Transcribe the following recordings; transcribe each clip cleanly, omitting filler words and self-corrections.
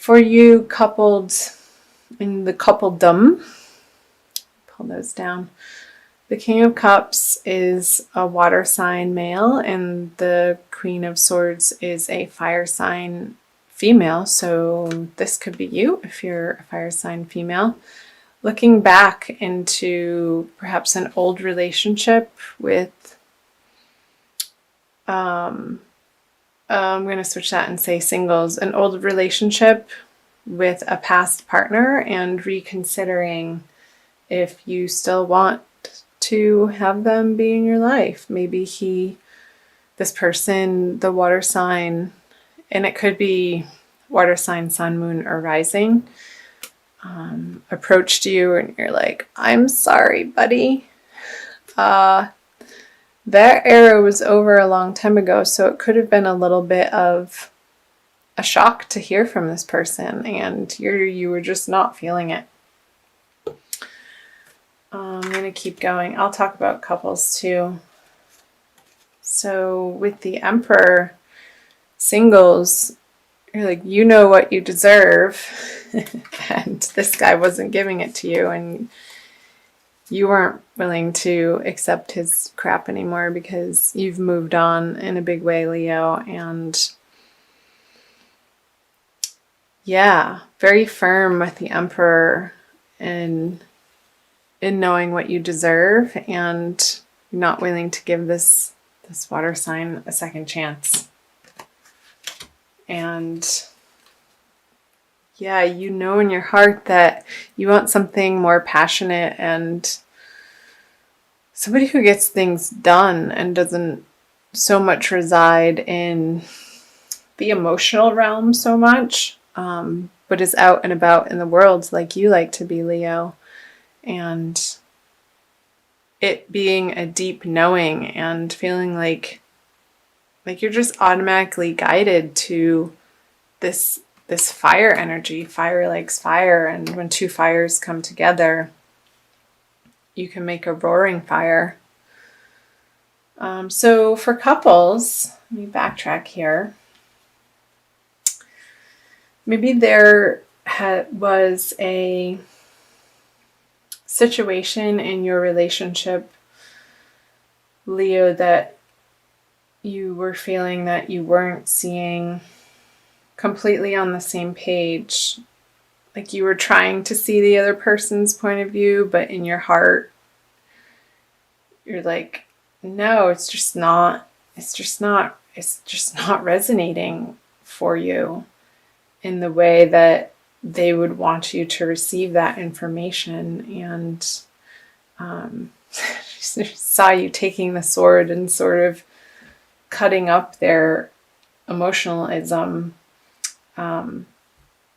For you coupled in the coupledom, pull those down. The King of Cups is a water sign male, and the Queen of Swords is a fire sign female. So this could be you if you're a fire sign female. Looking back into perhaps an old relationship with, I'm going to switch that and say singles, an old relationship with a past partner, and reconsidering if you still want to have them be in your life. Maybe this person, the water sign, and it could be water sign, sun, moon, or rising, approached you and you're like, I'm sorry, buddy. That era was over a long time ago, so it could have been a little bit of a shock to hear from this person, and you were just not feeling it. I'm going to keep going. I'll talk about couples too. So with the Emperor, singles, you're like, you know what you deserve, and this guy wasn't giving it to you, and you weren't willing to accept his crap anymore because you've moved on in a big way, Leo. And yeah, very firm with the Emperor in knowing what you deserve, and not willing to give this water sign a second chance. And yeah, you know in your heart that you want something more passionate and somebody who gets things done and doesn't so much reside in the emotional realm so much, but is out and about in the world like you like to be, Leo. And it being a deep knowing and feeling like you're just automatically guided to this fire energy. Fire likes fire, and when two fires come together, you can make a roaring fire. So for couples, let me backtrack here. Maybe there was a situation in your relationship, Leo, that you were feeling that you weren't seeing completely on the same page. Like you were trying to see the other person's point of view, but in your heart, you're like, no, it's just not resonating for you in the way that they would want you to receive that information. And saw you taking the sword and sort of cutting up their emotionalism,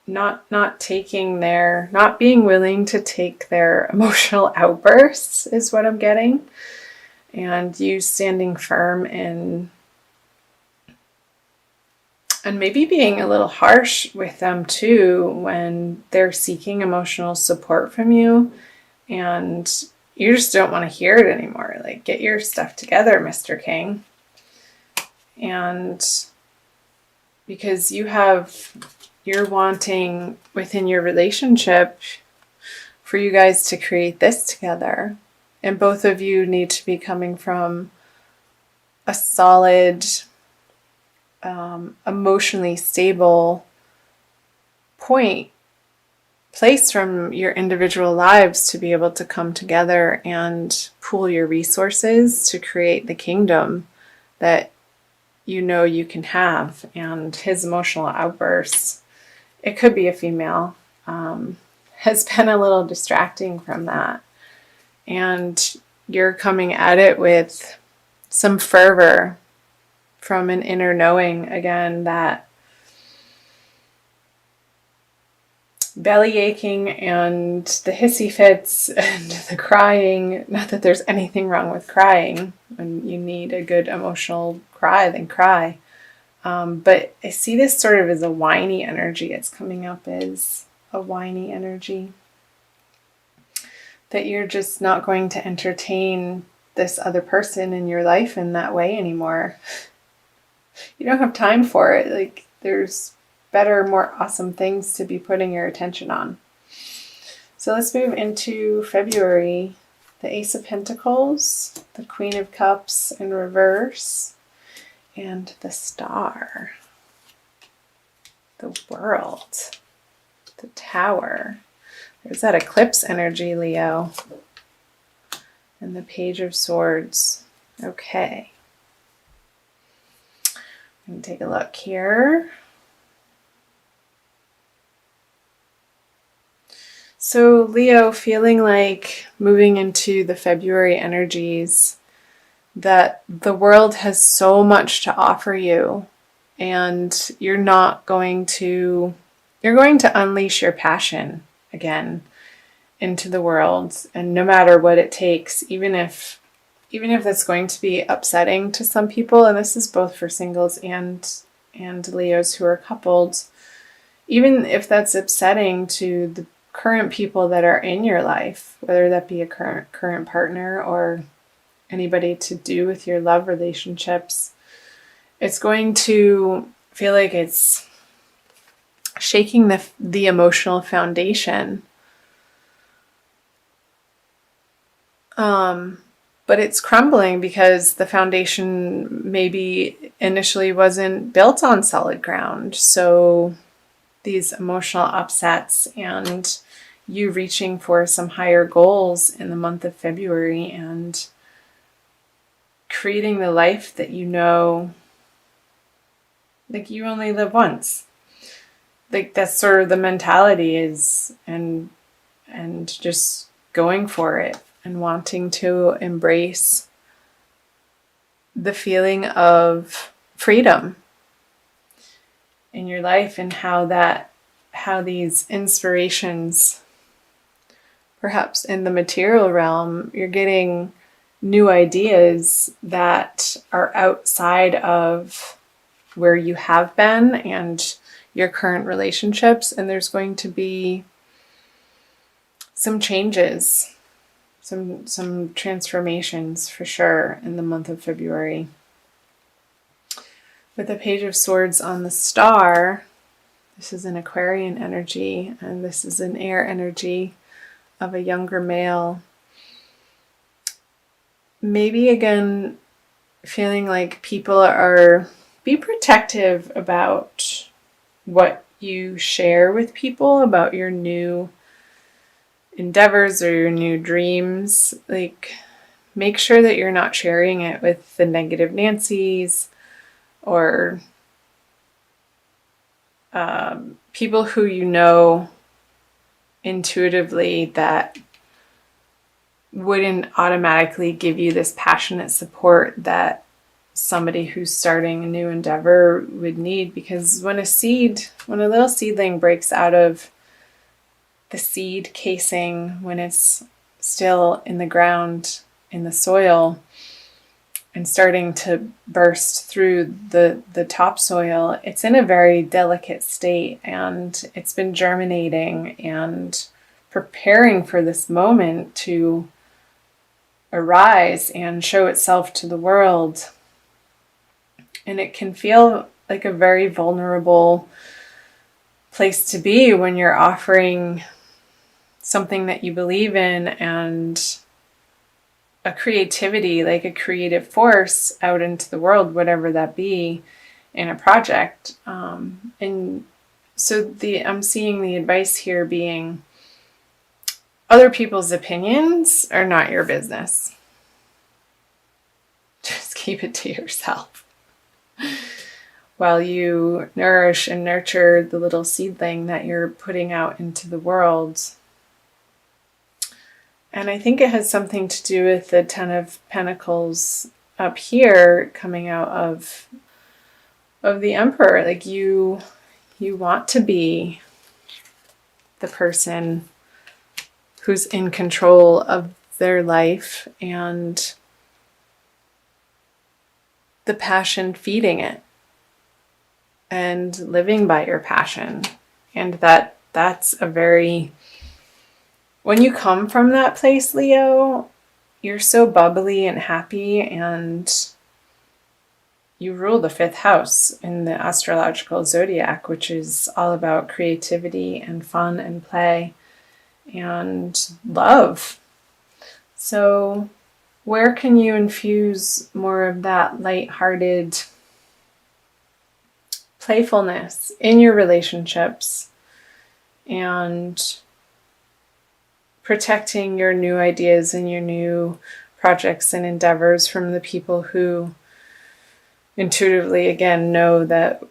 not being willing to take their emotional outbursts is what I'm getting. And you standing firm and maybe being a little harsh with them too when they're seeking emotional support from you, and you just don't want to hear it anymore. Like, get your stuff together, Mr. King. And because you're wanting within your relationship for you guys to create this together. And both of you need to be coming from a solid, emotionally stable place from your individual lives to be able to come together and pool your resources to create the kingdom that you know you can have. And his emotional outbursts, it could be a female, has been a little distracting from that. And you're coming at it with some fervor from an inner knowing, again, that belly aching and the hissy fits and the crying, not that there's anything wrong with crying. When you need a good emotional cry, then cry. But I see this sort of as a whiny energy. It's coming up as a whiny energy. That you're just not going to entertain this other person in your life in that way anymore. You don't have time for it. Like, there's better, more awesome things to be putting your attention on. So let's move into February. The Ace of Pentacles, the Queen of Cups in reverse, and the Star. The World. The Tower. There's that eclipse energy, Leo. And the Page of Swords. Okay. I'm going to take a look here. So Leo, feeling like moving into the February energies, that the world has so much to offer you, and you're going to unleash your passion again into the world, and no matter what it takes, even if that's going to be upsetting to some people, and this is both for singles and Leos who are coupled, even if that's upsetting to the current people that are in your life, whether that be a current partner or anybody to do with your love relationships, it's going to feel like it's shaking the emotional foundation. But it's crumbling because the foundation maybe initially wasn't built on solid ground. So these emotional upsets and you reaching for some higher goals in the month of February and creating the life that you know, like you only live once. Like that's sort of the mentality is, and just going for it and wanting to embrace the feeling of freedom in your life, and how these inspirations, perhaps in the material realm, you're getting new ideas that are outside of where you have been and your current relationships, and there's going to be some changes, some transformations for sure in the month of February. With the Page of Swords on the Star, this is an Aquarian energy, and this is an air energy of a younger male. Maybe again, feeling like people be protective about what you share with people, about your new endeavors or your new dreams. Like, make sure that you're not sharing it with the negative Nancys or people who you know intuitively that wouldn't automatically give you this passionate support that somebody who's starting a new endeavor would need. Because when a little seedling breaks out of the seed casing, when it's still in the ground, in the soil, and starting to burst through the topsoil, it's in a very delicate state, and it's been germinating and preparing for this moment to arise and show itself to the world. And it can feel like a very vulnerable place to be when you're offering something that you believe in and a creativity, like a creative force out into the world, whatever that be, in a project. And so I'm seeing the advice here being, other people's opinions are not your business. Just keep it to yourself while you nourish and nurture the little seedling that you're putting out into the world. And I think it has something to do with the Ten of Pentacles up here coming out of the Emperor. Like you want to be the person who's in control of their life and the passion feeding it and living by your passion. And that's a very... When you come from that place, Leo, you're so bubbly and happy, and you rule the 5th house in the astrological zodiac, which is all about creativity and fun and play and love. So where can you infuse more of that lighthearted playfulness in your relationships and protecting your new ideas and your new projects and endeavors from the people who intuitively, again, know that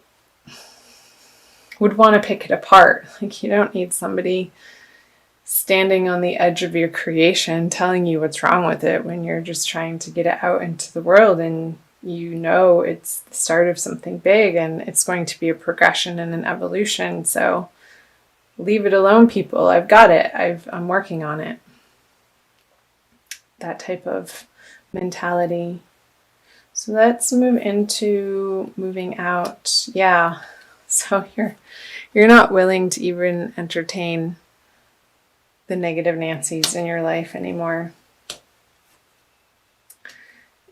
would want to pick it apart. Like, you don't need somebody standing on the edge of your creation telling you what's wrong with it when you're just trying to get it out into the world, and you know it's the start of something big and it's going to be a progression and an evolution. So leave it alone, people. I've got it. I'm working on it. That type of mentality. So let's move into moving out. Yeah. So you're not willing to even entertain the negative Nancys in your life anymore.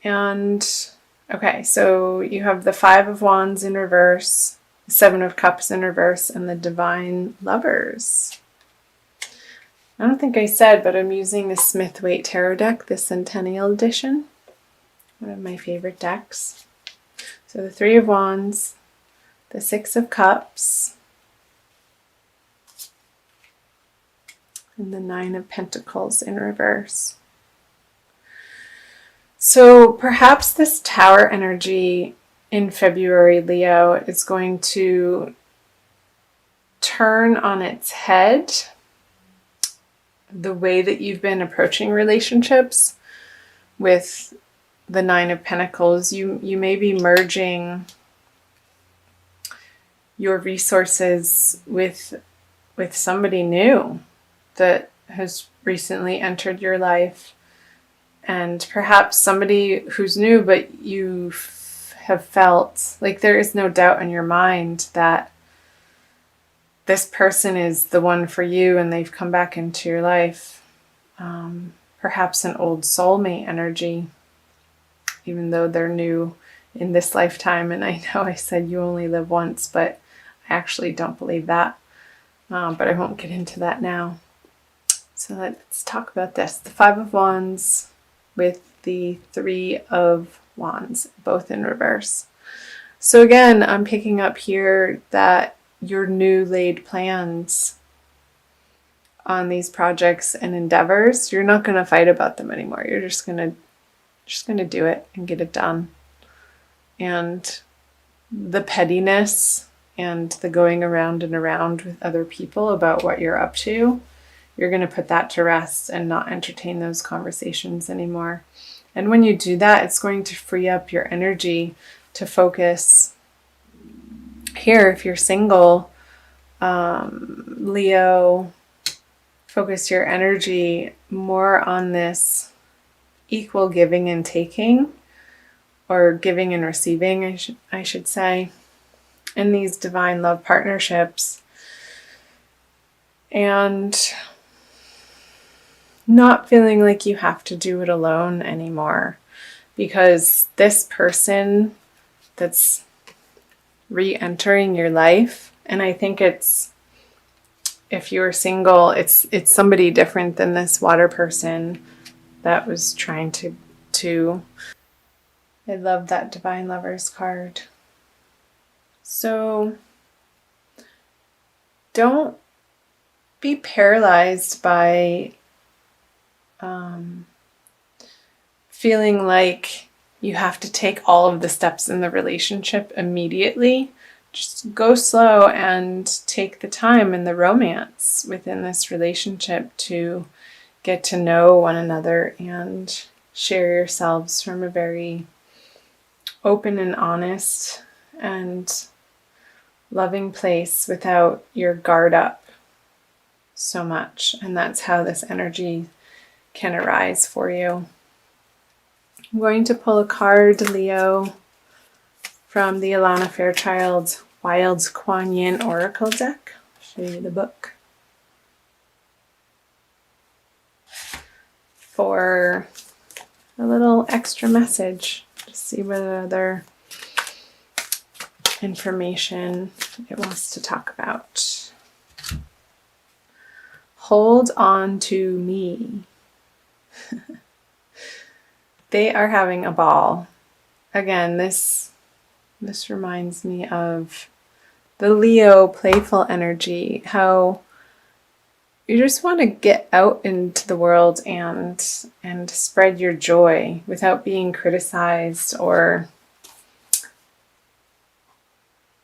And okay, so you have the 5 of Wands in reverse, the 7 of Cups in reverse, and the Divine Lovers. I don't think I said, but I'm using the Smith-Waite Tarot deck, the Centennial Edition. One of my favorite decks. So the 3 of Wands, the 6 of Cups, and the 9 of Pentacles in reverse. So perhaps this Tower energy in February, Leo, is going to turn on its head the way that you've been approaching relationships with the 9 of Pentacles. You may be merging your resources with somebody new that has recently entered your life, and perhaps somebody who's new, but you have felt like there is no doubt in your mind that this person is the one for you and they've come back into your life. Perhaps an old soulmate energy, even though they're new in this lifetime. And I know I said you only live once, but I actually don't believe that. But I won't get into that now. So let's talk about this. The 5 of Wands with the 3 of Wands, both in reverse. So again, I'm picking up here that your new laid plans on these projects and endeavors, you're not going to fight about them anymore. You're just going to do it and get it done. And the pettiness and the going around and around with other people about what you're up to, you're going to put that to rest and not entertain those conversations anymore. And when you do that, it's going to free up your energy to focus here. If you're single, Leo, focus your energy more on this equal giving and taking, or giving and receiving, I should say, in these divine love partnerships. And not feeling like you have to do it alone anymore, because this person that's re-entering your life, and I think it's, if you're single, it's somebody different than this water person that was trying to I love that Divine Lovers card. So don't be paralyzed by feeling like you have to take all of the steps in the relationship immediately. Just go slow and take the time and the romance within this relationship to get to know one another and share yourselves from a very open and honest and loving place without your guard up so much. And that's how this energy can arise for you. I'm going to pull a card, Leo, from the Alana Fairchild Wild's Kuan Yin Oracle deck. I'll show you the book. For a little extra message. Just see what other information it wants to talk about. Hold on to me. They are having a ball. Again, this reminds me of the Leo playful energy, how you just want to get out into the world and spread your joy without being criticized or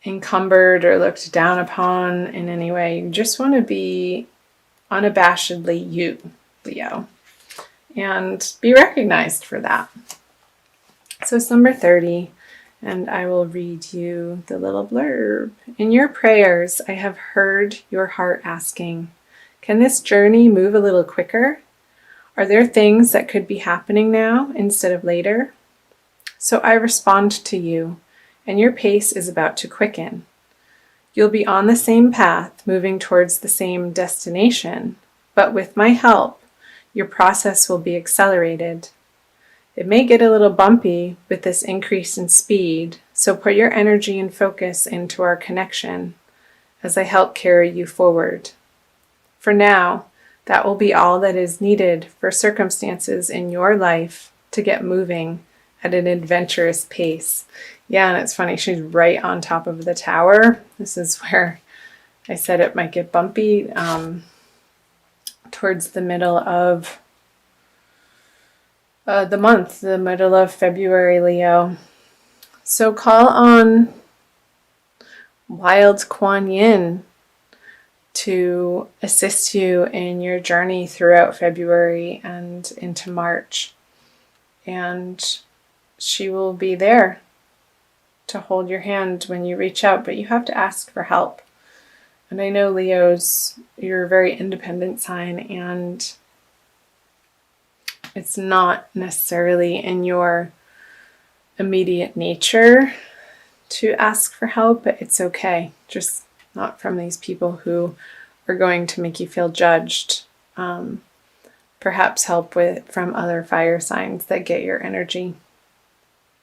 encumbered or looked down upon in any way. You just want to be unabashedly you, Leo, and be recognized for that. So it's number 30, and I will read you the little blurb. In your prayers, I have heard your heart asking, can this journey move a little quicker? Are there things that could be happening now instead of later? So I respond to you, and your pace is about to quicken. You'll be on the same path, moving towards the same destination, but with my help, your process will be accelerated. It may get a little bumpy with this increase in speed, so put your energy and focus into our connection as I help carry you forward. For now, that will be all that is needed for circumstances in your life to get moving at an adventurous pace. Yeah, and it's funny, she's right on top of the tower. This is where I said it might get bumpy, towards the middle of the month, the middle of February, Leo. So call on Wild Kuan Yin to assist you in your journey throughout February and into March. And she will be there to hold your hand when you reach out, but you have to ask for help. And I know, Leos, you're a very independent sign, and it's not necessarily in your immediate nature to ask for help, but it's okay. Just not from these people who are going to make you feel judged. Perhaps help from other fire signs that get your energy.